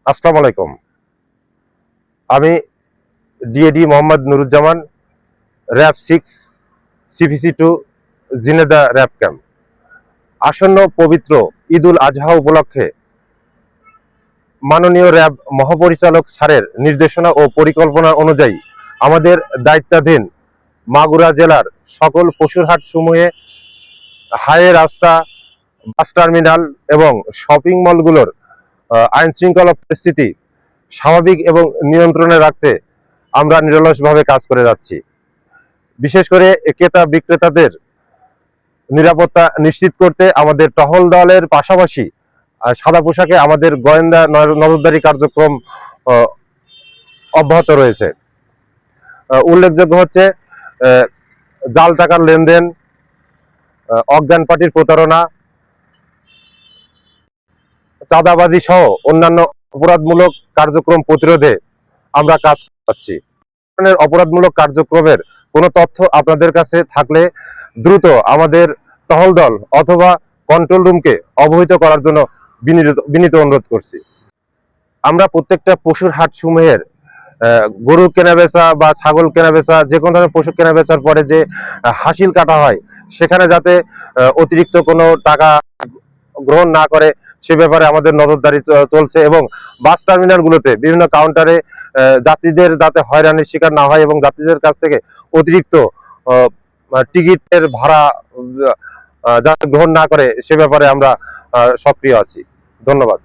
আসসালামু আলাইকুম। আমি ডিএডি মোহাম্মদ নুরুজ্জামান, র্যাব 6 সিভিসি 2 জিনেদা র্যাব ক্যাম্প। আসন্ন পবিত্র ঈদুল আজহা উপলক্ষে মাননীয় র্যাব মহাপরিচালক স্যারের নির্দেশনা ও পরিকল্পনা অনুযায়ী আমাদের দায়িত্বাধীন মাগুরা জেলার সকল পশুরহাট সমূহে হাইওয়ে রাস্তা, বাস টার্মিনাল এবং শপিং মলগুলোর আইন শৃঙ্খলা পরিস্থিতি স্বাভাবিক এবং নিয়ন্ত্রণে রাখতে আমরা নিরলসভাবে কাজ করে যাচ্ছি। বিশেষ করে ক্রেতা বিক্রেতাদের নিরাপত্তা নিশ্চিত করতে আমাদের টহল দলের পাশাপাশি সাদা পোশাকে আমাদের গোয়েন্দা নজরদারি কার্যক্রম অব্যাহত রয়েছে। উল্লেখযোগ্য হচ্ছে জাল টাকার লেনদেন, অজ্ঞান পার্টির প্রতারণা, চাঁদাবাজি সহ অন্যান্য অপরাধমূলক কার্যক্রম প্রতিরোধে আমরা কাজ করছি। অপরাধমূলক কার্যক্রমের কোনো তথ্য আপনাদের কাছে থাকলে দ্রুত আমাদের টহল দল অথবা কন্ট্রোল রুমকে অবহিত করার জন্য বিনীত অনুরোধ করছি। আমরা প্রত্যেকটা পশুর হাট সমূহের গরু কেনাবেচা বা ছাগল কেনাবেচা, যে কোনো ধরনের পশু কেনাবেচার পরে যে হাসিল কাটা হয়, সেখানে যাতে অতিরিক্ত কোনো টাকা গ্রহণ না করে সে ব্যাপারে আমাদের নজরদারি চলছে। এবং বাস টার্মিনালগুলোতে বিভিন্ন কাউন্টারে যাত্রীদের যাতে হয়রানির শিকার না হয় এবং যাত্রীদের কাছ থেকে অতিরিক্ত টিকিটের ভাড়া যাতে গ্রহণ না করে সে ব্যাপারে আমরা সক্রিয় আছি। ধন্যবাদ।